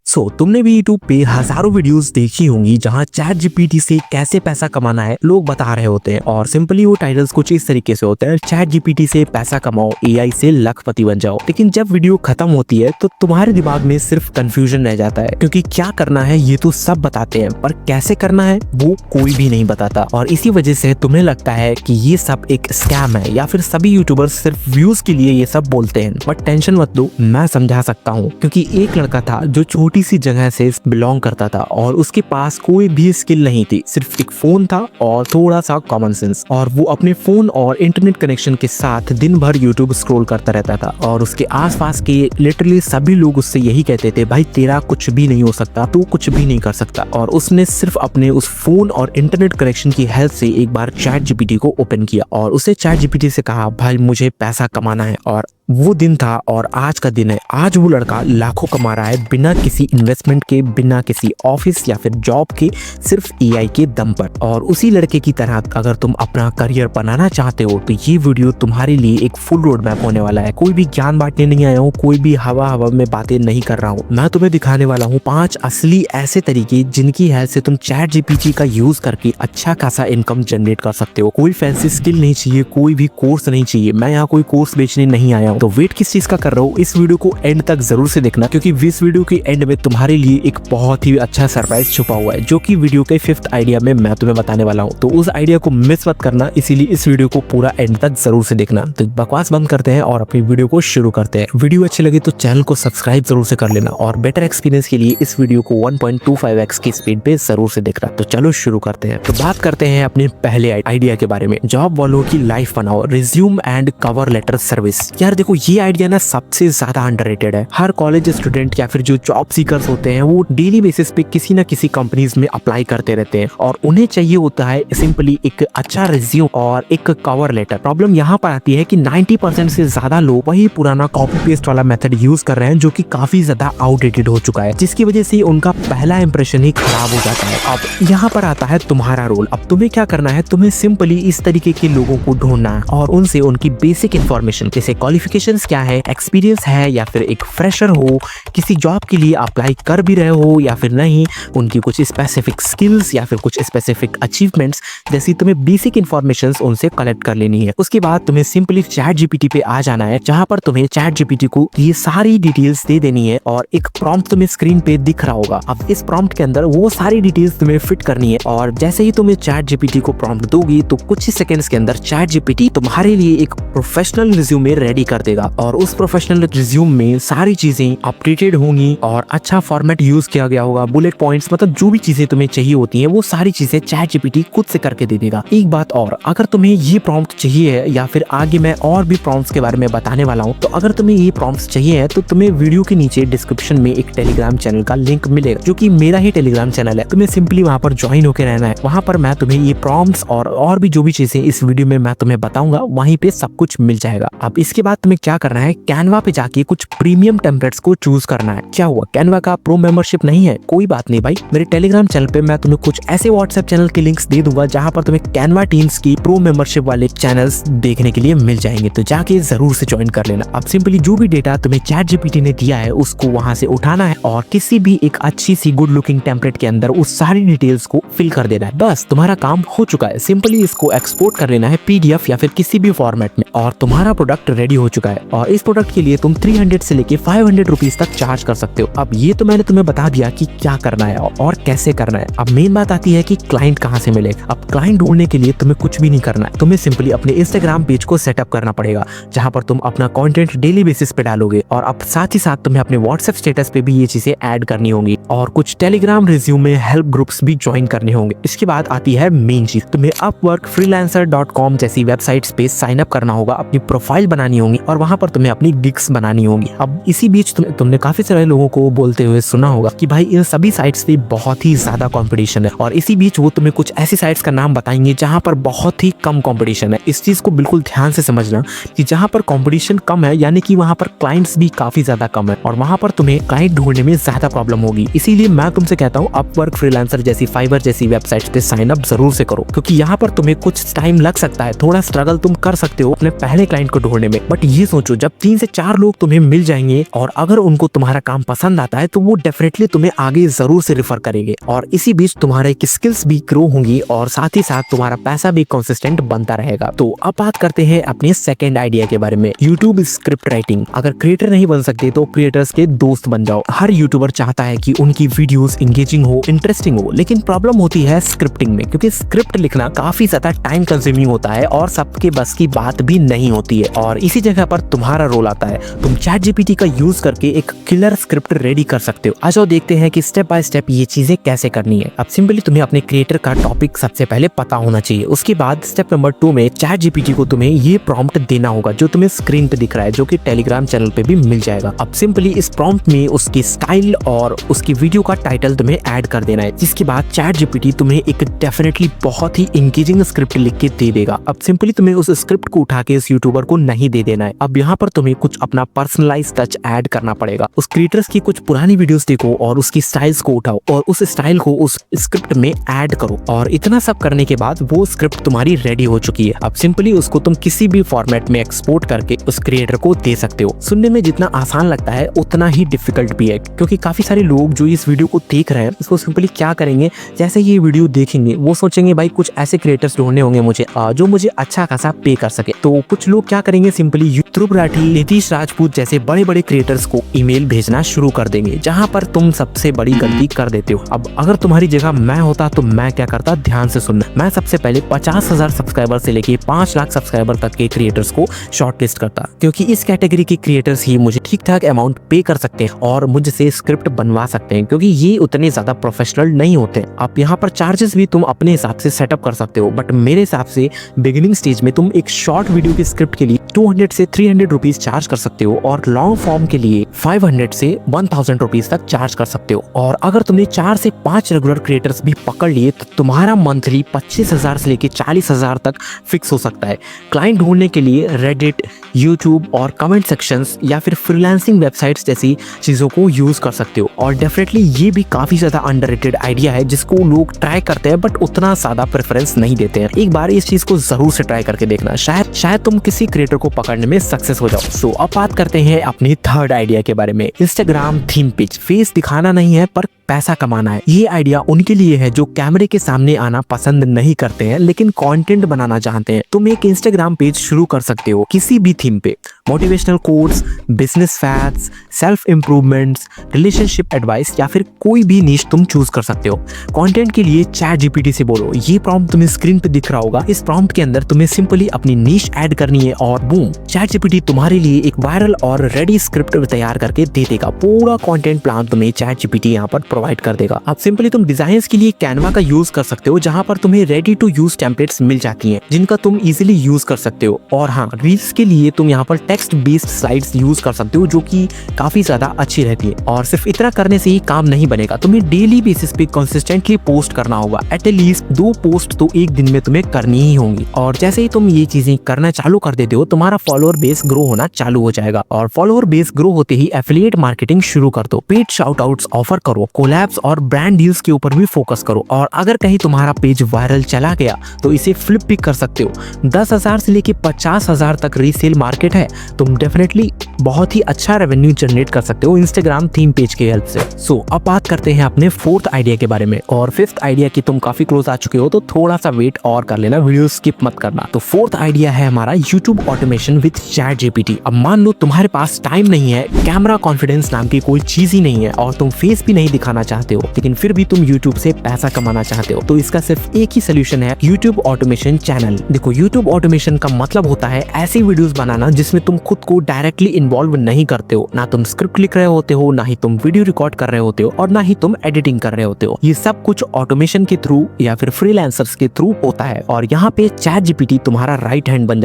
तुमने भी यूट्यूब पे हजारों वीडियोस देखी होंगी जहां चैट जीपीटी से कैसे पैसा कमाना है लोग बता रहे होते हैं और सिंपली वो टाइटल्स कुछ इस तरीके से होते हैं, चैट जीपीटी से पैसा कमाओ, एआई से लखपति बन जाओ। लेकिन जब वीडियो खत्म होती है तो तुम्हारे दिमाग में सिर्फ कंफ्यूजन रह जाता है, क्योंकि क्या करना है ये तो सब बताते हैं पर कैसे करना है वो कोई भी नहीं बताता। और इसी वजह से तुम्हें लगता है कि ये सब एक स्कैम है या फिर सभी यूट्यूबर्स सिर्फ व्यूज के लिए ये सब बोलते हैं। बट टेंशन मत लो, मैं समझा सकता हूँ, क्योंकि एक लड़का था जो छोटी सी जगह से बिलोंग करता था और उसके पास कोई भी स्किल नहीं थी, सिर्फ एक फोन था और थोड़ा सा कॉमन सेंस। और वो अपने फोन और इंटरनेट कनेक्शन के साथ दिन भर यूट्यूब स्क्रॉल करता रहता था और उसके आसपास के लिटरली सभी लोग उससे यही कहते थे, भाई तेरा कुछ भी नहीं हो सकता, तू कुछ भी नहीं कर सकता। और उसने सिर्फ अपने उस फोन और इंटरनेट कनेक्शन की हेल्प से एक बार चैट जीपीटी को ओपन किया और उसे चैट जीपीटी से कहा, भाई मुझे पैसा कमाना है। और वो दिन था और आज का दिन है। आज वो लड़का लाखों कमा रहा है बिना किसी इन्वेस्टमेंट के, बिना किसी ऑफिस या फिर जॉब के, सिर्फ एआई के दम पर। और उसी लड़के की तरह अगर तुम अपना करियर बनाना चाहते हो तो ये वीडियो तुम्हारे लिए एक फुल रोड मैप होने वाला है। कोई भी ज्ञान बांटने नहीं आया हूँ, कोई भी हवा में बातें नहीं कर रहा हूँ। मैं तुम्हें दिखाने वाला हूँ 5 असली ऐसे तरीके जिनकी हेल्प से तुम चैट जीपीटी का यूज करके अच्छा खासा इनकम जनरेट कर सकते हो। कोई फैंसी स्किल नहीं चाहिए, कोई भी कोर्स नहीं चाहिए। मैं यहाँ कोई कोर्स बेचने नहीं आया हूँ, तो वेट किस चीज का कर रहा हूँ, इस वीडियो को एंड तक जरूर से देखना, क्योंकि इस वीडियो के एंड में तुम्हारे लिए एक बहुत ही अच्छा सरप्राइज छुपा हुआ है, जो कि वीडियो के 5th आइडिया में मैं तुम्हें बताने वाला हूँ। तो उस आइडिया को मिस मत करना, इसीलिए इस वीडियो को पूरा एंड तक जरूर से देखना। तो बकवास बंद करते हैं और अपनी वीडियो को शुरू करते हैं। वीडियो अच्छी लगी तो चैनल को सब्सक्राइब जरूर से कर लेना और बेटर एक्सपीरियंस के लिए इस वीडियो को 1.25x की स्पीड पे जरूर से देखना। तो चलो शुरू करते हैं। तो बात करते हैं अपने पहले आइडिया के बारे में, जॉब वालों की लाइफ बनाओ, resume and cover letter service. यार देखो, ये आइडिया ना सबसे ज्यादा अंडररेटेड है। हर कॉलेज स्टूडेंट या फिर जो जॉब सीकर्स होते हैं वो डेली बेसिस पे किसी ना किसी कंपनीज में अप्लाई करते रहते हैं और उन्हें चाहिए होता है सिंपली एक अच्छा रिज्यूम और एक कवर लेटर। प्रॉब्लम यहाँ पर आती है कि 90% से ज्यादा लोग वही पुराना कॉपी पेस्ट वाला मेथड यूज कर रहे हैं, जो कि काफी ज्यादा आउटडेटेड हो चुका है, जिसकी वजह से उनका पहला इंप्रेशन ही खराब हो जाता है। अब यहाँ पर आता है तुम्हारा रोल। अब तुम्हें क्या करना है, तुम्हें सिंपली इस तरीके के लोगों को ढूंढना है और उनसे उनकी बेसिक इन्फॉर्मेशन, जैसे क्वालिफिकेशंस क्या है, एक्सपीरियंस है या फिर एक फ्रेशर हो, किसी जॉब के लिए अप्लाई कर भी रहे हो या फिर नहीं, उनकी कुछ स्पेसिफिक स्किल्स या फिर कुछ स्पेसिफिक अचीवमेंट्स जैसी तुम्हें बेसिक इन्फॉर्मेशन उनसे कलेक्ट कर लेनी है। उसके बाद तुम्हें सिंपली चैट जीपीटी पे आ जाना है, जहां पर तुम्हें चैट जीपीटी को ये सारी डिटेल्स दे देनी है और एक प्रॉम्प्ट तुम्हें स्क्रीन पे दिख रहा होगा। अब इस प्रॉम्प्ट के अंदर वो सारी डिटेल्स तुम्हें फिट करनी है और जैसे ही तुम्हें चैट जीपीटी को प्रॉम्प्ट दोगी तो कुछ ही सेकंड्स के अंदर चैट जीपीटी तुम्हारे लिए एक प्रोफेशनल रिज्यूमे रेडी कर देगा और उस प्रोफेशनल रिज्यूम में सारी चीजें अपडेटेड होंगी और अच्छा फॉर्मेट यूज किया गया होगा, बुलेट पॉइंट्स, मतलब जो भी चीजें तुम्हें चाहिए होती हैं वो सारी चीजें चैट जीपीटी खुद से करके दे देगा। एक बात और, अगर तुम्हें ये प्रॉम्प्ट चाहिए है या फिर आगे मैं और भी प्रॉम्प्ट्स के बारे में बताने वाला हूँ, तो अगर तुम्हें ये प्रॉम्प्ट्स चाहिए है तो तुम्हें वीडियो के नीचे डिस्क्रिप्शन में एक टेलीग्राम चैनल का लिंक मिलेगा, जो कि मेरा ही टेलीग्राम चैनल है। तुम्हें सिंपली वहां पर ज्वाइन होकर रहना है। वहां पर मैं तुम्हें ये प्रॉम्प्ट्स और भी जो भी चीजें इस वीडियो में मैं तुम्हें बताऊंगा वहीं पे सब कुछ मिल जाएगा। अब इसके बाद तुम्हें क्या करना है, कैनवा पे जाके कुछ प्रीमियम टेम्पलेट्स को चूज करना है। क्या हुआ, कैनवा का प्रो मेंबरशिप नहीं है, कोई बात नहीं भाई, मेरे टेलीग्राम चैनल पे मैं तुम्हें कुछ ऐसे व्हाट्सएप चैनल के लिंक्स दे दूंगा जहां पर तुम्हें कैनवा टीम्स की प्रो मेंबरशिप वाले चैनल्स देखने के लिए मिल जाएंगे, तो जाके जरूर से ज्वाइन कर लेना। अब सिंपली जो भी डेटा तुम्हें चैट जीपीटी ने दिया है उसको वहां से उठाना है और किसी भी एक अच्छी सी गुड लुकिंग टेम्पलेट के अंदर उस सारी डिटेल्स को फिल कर देना है। बस तुम्हारा काम हो चुका है। सिंपली इसको एक्सपोर्ट कर लेना है पीडीएफ या फिर किसी भी फॉर्मेट में और तुम्हारा प्रोडक्ट रेडी हो चुका है। और इस प्रोडक्ट के लिए तुम 300 से लेके 500 रुपीज तक चार्ज कर सकते हो। अब ये तो मैंने तुम्हें बता दिया कि क्या करना है और कैसे करना है। अब मेन बात आती है कि क्लाइंट कहाँ से मिले। अब क्लाइंट ढूंढने के लिए तुम्हें कुछ भी नहीं करना है, तुम्हें सिंपली अपने इंस्टाग्राम पेज को सेटअप करना पड़ेगा, जहां पर तुम अपना कंटेंट डेली बेसिस पे डालोगे और अब साथ ही साथ तुम्हें अपने व्हाट्सएप स्टेटस पे भी ये चीजें ऐड करनी होंगी और कुछ टेलीग्राम रिज्यूमे हेल्प ग्रुप्स भी ज्वाइन करने होंगे। इसके बाद आती है मेन चीज, तुम्हें अपवर्क, freelancer.com जैसी वेबसाइट्स पे साइन अप करना होगा, अपनी प्रोफाइल बनानी होगी और वहां पर तुम्हें अपनी गिग्स बनानी होगी। अब इसी बीच तुमने काफी सारे लोगों को बोलते हुए सुना होगा कि भाई इन सभी साइट्स पे बहुत ही ज्यादा कंपटीशन है और इसी बीच वो तुम्हें कुछ ऐसी साइट्स का नाम बताएंगे जहां पर बहुत ही कम कंपटीशन है। इस चीज को बिल्कुल ध्यान से समझना कि जहां पर कंपटीशन कम है यानी कि वहां पर क्लाइंट्स भी काफी ज्यादा कम है और वहां पर तुम्हें क्लाइंट ढूंढने में ज्यादा प्रॉब्लम होगी। इसीलिए मैं तुमसे कहता हूँ अपवर्क, फ्रीलांसर जैसी, फाइवर जैसी वेबसाइट्स पे साइन अप जरूर से करो, क्योंकि यहाँ पर तुम्हें कुछ टाइम लग सकता है, थोड़ा स्ट्रगल तुम कर सकते हो अपने अपने पहले क्लाइंट को ढूंढने में। बट ये सोचो, जब 3 से 4 लोग तुम्हें मिल जाएंगे और अगर उनको तुम्हारा काम पसंद आता है तो वो डेफिनेटली तुम्हें आगे जरूर से रेफर करेंगे और इसी बीच तुम्हारे स्किल्स भी ग्रो होंगी और साथ ही साथ तुम्हारा पैसा भी कंसिस्टेंट बनता रहेगा। तो अब बात करते हैं अपने सेकंड आइडिया के बारे में, यूट्यूब स्क्रिप्ट राइटिंग। अगर क्रिएटर नहीं बन सकते तो क्रिएटर्स के दोस्त बन जाओ। हर यूट्यूबर चाहता है कि उनकी वीडियोस इंगेजिंग हो, इंटरेस्टिंग हो, लेकिन प्रॉब्लम होती है स्क्रिप्टिंग में, क्योंकि स्क्रिप्ट लिखना काफी ज्यादा टाइम कंज्यूमिंग होता है और सबके बस की बात भी नहीं होती है। और इसी जगह पर तुम्हारा रोल आता है। तुम चैट जीपीटी का यूज करके एक किलर स्क्रिप्ट रेडी कर सकते हो। आज देखते हैं कि स्टेप बाय स्टेप ये चीजें कैसे करनी है। अब सिंपली तुम्हें अपने क्रिएटर का टॉपिक सबसे पहले पता होना चाहिए। उसके बाद स्टेप नंबर 2 में चैट जीपीटी को तुम्हें ये प्रॉम्प्ट देना होगा जो तुम्हें स्क्रीन पे दिख रहा है, जो कि टेलीग्राम चैनल पे भी मिल जाएगा। अब सिंपली इस प्रॉम्प्ट में उसकी स्टाइल और उसकी वीडियो का टाइटल तुम्हें ऐड कर देना है, जिसके बाद चैट जीपीटी तुम्हें एक डेफिनेटली बहुत ही इंगेजिंग स्क्रिप्ट लिख के दे देगा। अब सिंपली तुम्हें उस स्क्रिप्ट को उठा के इस यूट्यूबर को नहीं दे देना है। अब यहाँ पर तुम्हें कुछ अपना पर्सनलाइज टच ऐड करना पड़ेगा। उस क्रिएटर्स की कुछ पुरानी वीडियोस देखो और उसकी स्टाइल्स को उठाओ और उस स्टाइल को उस स्क्रिप्ट में ऐड करो और इतना सब करने के बाद वो स्क्रिप्ट तुम्हारी रेडी हो चुकी है। अब सिंपली उसको तुम किसी भी फॉर्मेट में एक्सपोर्ट करके उस क्रिएटर को दे सकते हो। सुनने में जितना आसान लगता है उतना ही डिफिकल्ट भी है, क्योंकि काफी सारे लोग जो इस वीडियो को देख रहे हैं इसको सिंपली क्या करेंगे, जैसे ये वीडियो देखेंगे वो सोचेंगे भाई कुछ ऐसे क्रिएटर्स ढूंढने होंगे मुझे जो मुझे अच्छा खासा पे कर सके। तो कुछ लोग क्या करेंगे, सिंपली ध्रुव राठी, नीतीश राजपूत जैसे बड़े बड़े क्रिएटर्स को ईमेल भेजना शुरू कर देंगे, जहां पर तुम सबसे बड़ी गलती कर देते हो। अब अगर तुम्हारी जगह मैं होता तो मैं क्या करता, ध्यान से सुनना। मैं सबसे पहले 50,000 सब्सक्राइबर से लेके 5 लाख सब्सक्राइबर तक के क्रिएटर्स को शॉर्टलिस्ट करता, क्योंकि इस कैटेगरी के क्रिएटर्स ही मुझे ठीक ठाक अमाउंट पे कर सकते हैं और मुझसे स्क्रिप्ट बनवा सकते हैं, क्योंकि ये उतने ज्यादा प्रोफेशनल नहीं होते। आप यहाँ पर चार्जेस भी तुम अपने हिसाब से सेटअप कर सकते हो, बट मेरे हिसाब से बिगिनिंग स्टेज में तुम एक शॉर्ट वीडियो की स्क्रिप्ट के लिए 200 से 300 रुपीज चार्ज कर सकते हो और लॉन्ग फॉर्म के लिए 500 से 1000 रुपीज तक चार्ज कर सकते हो। और अगर तुमने 4 से 5 रेगुलर क्रिएटर्स भी पकड़ लिए तो तुम्हारा मंथली 25,000 से लेके 40,000 तक फिक्स हो सकता है। क्लाइंट ढूंढने के लिए रेडिट, यूट्यूब और कमेंट सेक्शंस या फिर फ्रीलांसिंग वेबसाइट्स जैसी चीजों को यूज कर सकते हो। और डेफिनेटली ये भी काफी ज्यादा अंडररेटेड आइडिया है जिसको लोग ट्राई करते हैं बट उतना ज्यादा प्रेफरेंस नहीं देते हैं। एक बार इस चीज को जरूर से ट्राई करके देखना, शायद तुम किसी क्रिएटर को पकड़ने में सक्सेस हो जाओ। सो अब बात करते हैं अपनी थर्ड आइडिया के बारे में, इंस्टाग्राम थीम पेज। फेस दिखाना नहीं है पर पैसा कमाना है। ये आइडिया उनके लिए है जो कैमरे के सामने आना पसंद नहीं करते हैं लेकिन कंटेंट बनाना चाहते हैं। तुम एक इंस्टाग्राम पेज शुरू कर सकते हो किसी भी थीम पे, motivational quotes, business facts, self improvements, relationship advice या फिर कोई भी नीश तुम चूज कर सकते हो। कंटेंट के लिए चैट जीपीटी से बोलो, ये प्रॉम्प्ट तुम्हें स्क्रीन पे दिख रहा होगा। इस प्रॉम्प्ट के अंदर तुम्हें सिंपली अपनी नीश ऐड करनी है और बूम, चैट जीपीटी तुम्हारे लिए एक वायरल और रेडी स्क्रिप्ट तैयार करके दे देगा। पूरा कंटेंट प्लान तुम्हें चैट जीपीटी यहाँ पर प्रोवाइड कर देगा। अब सिंपली तुम डिजाइन्स के लिए कैनवा का यूज कर सकते हो, जहां पर तुम्हें रेडी टू यूज टेम्पलेट्स मिल जाती हैं जिनका तुम इजीली यूज कर सकते हो। और हाँ, रील्स के लिए तुम यहाँ पर टेक्स्ट बेस्ड स्लाइड्स यूज कर सकते हो जो कि काफी ज्यादा अच्छी रहती है। और सिर्फ इतना करने से ही काम नहीं बनेगा, तुम्हें डेली बेसिस पे कंसिस्टेंटली पोस्ट करना होगा। एटलीस्ट 2 पोस्ट तो एक दिन में तुम्हें करनी ही होंगी। और जैसे ही तुम ये चीजें करना चालू कर देते हो तुम्हारा फॉलोअर बेस ग्रो होना चालू हो जाएगा। और फॉलोअर बेस ग्रो होते ही एफिलिएट मार्केटिंग शुरू कर दो, पेड शाउट आउट्स ऑफर करो, कोलैब्स और ब्रांड डील्स के ऊपर भी फोकस करो। और अगर कहीं तुम्हारा पेज वायरल चला गया तो इसे फ्लिप भी कर सकते हो। 10,000 से लेके 50,000 तक रीसेल मार्केट है। तुम डेफिनेटली बहुत ही अच्छा रेवेन्यू जनरेट कर सकते हो इंस्टाग्राम थीम पेज की हेल्प से। सो अब बात करते हैं अपने फोर्थ आइडिया के बारे में। और फिफ्थ आइडिया की तुम काफी क्लोज आ चुके हो तो थोड़ा सा वेट और कर लेना, वीडियो स्किप मत करना। तो फोर्थ आइडिया है हमारा YouTube automation with chat GPT. अब मान लो तुम्हारे पास टाइम नहीं है, कैमरा कॉन्फिडेंस नाम की कोई चीज ही नहीं है और तुम फेस भी नहीं दिखाना चाहते हो, लेकिन फिर भी तुम यूट्यूब से पैसा कमाना चाहते हो, तो इसका सिर्फ एक ही सोल्यूशन है, यूट्यूब ऑटोमेशन चैनल। देखो, यूट्यूब ऑटोमेशन का मतलब होता है ऐसी वीडियोस बनाना जिसमें तुम खुद को डायरेक्टली इन्वॉल्व नहीं करते हो। ना तुम स्क्रिप्ट लिख रहे होते हो, ना ही तुम वीडियो रिकॉर्ड कर रहे होते हो और ना ही तुम एडिटिंग कर रहे होते हो। ये सब कुछ ऑटोमेशन के थ्रू या फिर फ्रीलांसर्स के थ्रू होता है। और यहाँ पे चैट जीपीटी तुम्हारा राइट हैंड बन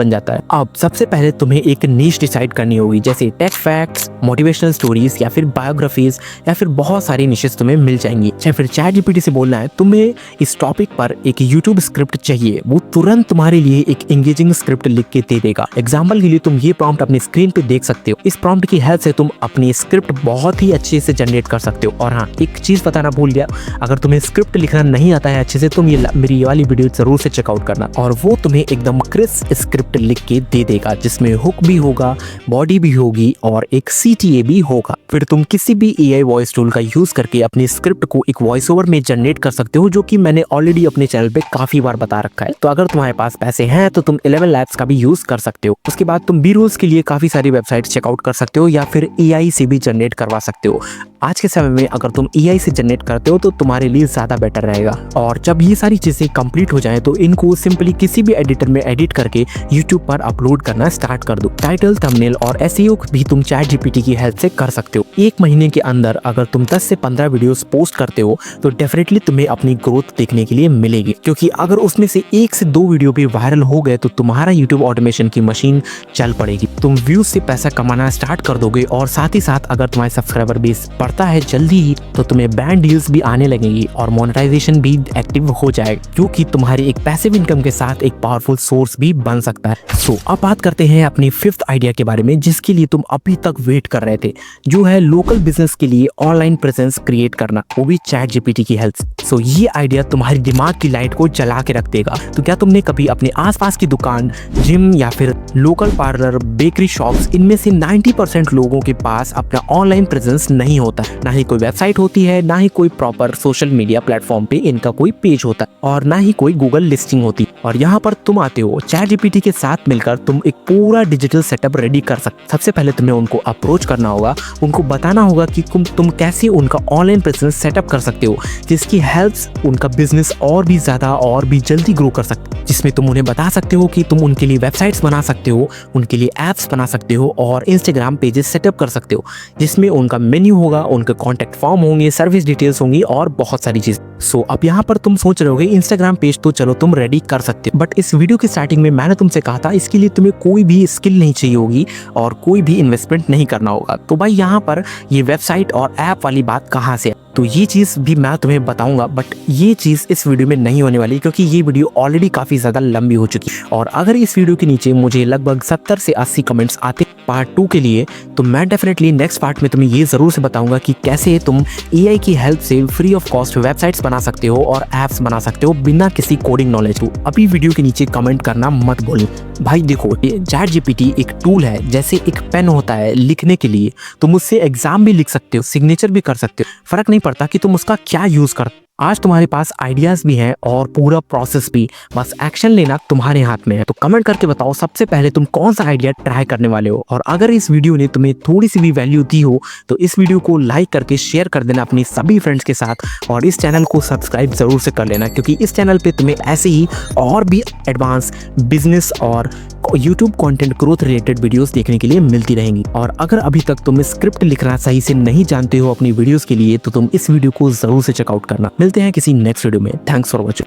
जाता है। अब सबसे पहले तुम्हें एक नीश डिसाइड करनी होगी, जैसे टेक फैक्ट्स, मोटिवेशनल स्टोरीज या फिर बायोग्राफीज या फिर बहुत सारी निशेस तुम्हें मिल जाएंगी। या फिर चैट जीपीटी से बोलना है तुम्हें इस टॉपिक पर एक यूट्यूब स्क्रिप्ट चाहिए, वो तुरंत तुम्हारे लिए एक एंगेजिंग स्क्रिप्ट लिख के दे देगा। एग्जाम्पल के लिए तुम ये प्रॉम्प्ट अपनी स्क्रीन पे देख सकते हो। इस प्रॉम्प्ट की हेल्प से तुम अपनी स्क्रिप्ट बहुत ही अच्छे से जनरेट कर सकते हो। और हाँ, एक चीज बताना भूल गया, अगर तुम्हें स्क्रिप्ट लिखना नहीं आता है अच्छे से, तुम ये मेरी वाली वीडियो जरूर से चेकआउट करना और वो तुम्हें एकदम एकदम क्रिस्प स्क्रिप्ट लिख के दे देगा, जिसमें हुक भी होगा, बॉडी भी होगी और एक CTA भी होगा। फिर तुम किसी भी AI वॉइस टूल का यूज करके अपनी स्क्रिप्ट को एक वॉइस ओवर में जनरेट कर सकते हो, जो कि मैंने ऑलरेडी अपने चैनल पे काफी बार बता रखा है। तो अगर तुम्हारे पास पैसे हैं तो तुम 11 लैब्स का भी यूज कर सकते हो। उसके बाद तुम B-rolls के लिए काफी सारी वेबसाइट चेकआउट कर सकते हो या फिर AI से भी जनरेट करवा सकते हो। आज के समय में अगर तुम AI से जनरेट करते हो तो तुम्हारे लिए ज्यादा बेटर रहेगा। और जब ये सारी चीजें कंप्लीट हो जाए तो इनको सिंपली किसी भी एडिटर में एडिट करके YouTube पर अपलोड करना स्टार्ट कर दो। टाइटल, थंबनेल और SEO भी तुम ChatGPT की हेल्प से कर सकते हो। एक महीने के अंदर अगर तुम 10 से 15 वीडियोस पोस्ट करते हो तो डेफिनेटली तुम्हें अपनी ग्रोथ देखने के लिए मिलेगी, क्योंकि अगर उसमें से 1 से 2 वीडियो भी वायरल हो गए तो तुम्हारा YouTube ऑटोमेशन की मशीन चल पड़ेगी। तुम व्यूज से पैसा कमाना स्टार्ट कर दोगे और साथ ही साथ अगर तुम्हारे सब्सक्राइबर बेस बढ़ता है जल्दी ही तो तुम्हें ब्रांड डील्स भी आने लगेंगी और मोनेटाइजेशन भी एक्टिव हो जाएगा, जो कि तुम्हारी एक पैसिव इनकम के साथ एक पावरफुल सोर्स भी बन सकता है। सो अब बात करते हैं अपनी 5th आइडिया के बारे में, जिसके लिए तुम अभी तक वेट कर रहे थे, जो है लोकल बिजनेस के लिए ऑनलाइन प्रेजेंस क्रिएट करना, वो भी ChatGPT की हेल्प से। सो ये आइडिया तुम्हारी दिमाग की लाइट को जला के रख देगा। तो क्या तुमने कभी अपने आसपास की दुकान, जिम या फिर लोकल पार्लर, बेकरी शॉप्स, इनमें से 90% लोगों के पास अपना ऑनलाइन प्रेजेंस नहीं होता, ना ही कोई वेबसाइट होती है, ना ही कोई प्रॉपर सोशल मीडिया प्लेटफॉर्म पे इनका कोई पेज होता है और ना ही कोई गूगल लिस्टिंग होती। और यहाँ पर तुम आते हो, ChatGPT के साथ मिलकर तुम एक पूरा डिजिटल सेटअप रेडी कर सकते। सबसे पहले तुम्हें उनको अप्रोच करना होगा, उनको बताना होगा कि तुम कैसे उनका ऑनलाइन प्रेजेंस सेटअप कर सकते हो, जिसकी हेल्प उनका बिजनेस और भी ज्यादा और भी जल्दी ग्रो कर सकते, जिसमें तुम उन्हें बता सकते हो कि तुम उनके लिए वेबसाइट्स बना सकते हो, उनके लिए एप्स बना सकते हो और इंस्टाग्राम पेजेस सेटअप कर सकते हो, जिसमें उनका मेन्यू होगा, उनके कॉन्टैक्ट फॉर्म होंगे, सर्विस डिटेल्स होंगी और बहुत सारी चीज। सो अब यहाँ पर तुम सोच रहे होगे इंस्टाग्राम पेज तो चलो तुम रेडी कर सकते हो, बट इस वीडियो की स्टार्टिंग में मैंने तुमसे कहा था इसके लिए तुम्हें कोई भी स्किल नहीं चाहिए होगी और कोई भी इन्वेस्टमेंट नहीं करना होगा। तो भाई यहाँ पर ये वेबसाइट और ऐप वाली बात कहाँ से है, तो ये चीज भी मैं तुम्हें बताऊंगा, बट ये चीज इस वीडियो में नहीं होने वाली, क्योंकि ये वीडियो ऑलरेडी काफी ज्यादा लंबी हो चुकी है। और अगर इस वीडियो के नीचे मुझे लगभग 70 से 80 कमेंट्स आते पार्ट 2 के लिए, तो मैं डेफिनेटली नेक्स्ट पार्ट में तुम्हें ये जरूर से बताऊंगा कि कैसे तुम AI की हेल्प से फ्री ऑफ कॉस्ट वेबसाइट्स बना सकते हो और एप्स बना सकते हो बिना किसी कोडिंग नॉलेज को। अभी वीडियो के नीचे कमेंट करना मत भूलो। भाई देखो, ChatGPT एक टूल है, जैसे एक पेन होता है लिखने के लिए, तुम उससे एग्जाम भी लिख सकते हो, सिग्नेचर भी कर सकते हो, फर्क नहीं पड़ता कि तुम उसका क्या यूज करते। आज तुम्हारे पास आइडियाज भी हैं और पूरा प्रोसेस भी, बस एक्शन लेना तुम्हारे हाथ में है। तो कमेंट करके बताओ सबसे पहले तुम कौन सा आइडिया ट्राई करने वाले हो। और अगर इस वीडियो ने तुम्हें थोड़ी सी भी वैल्यू दी हो तो इस वीडियो को लाइक करके शेयर कर देना अपनी सभी फ्रेंड्स के साथ, और इस चैनल को सब्सक्राइब जरूर से कर लेना, क्योंकि इस चैनल पे तुम्हें ऐसे ही और भी एडवांस बिजनेस और YouTube content growth related videos देखने के लिए मिलती रहेंगी। और अगर अभी तक तुम स्क्रिप्ट लिखना सही से नहीं जानते हो अपनी वीडियोस के लिए, तो तुम इस वीडियो को जरूर से चेकआउट करना। मिलते हैं किसी नेक्स्ट वीडियो में। Thanks for watching.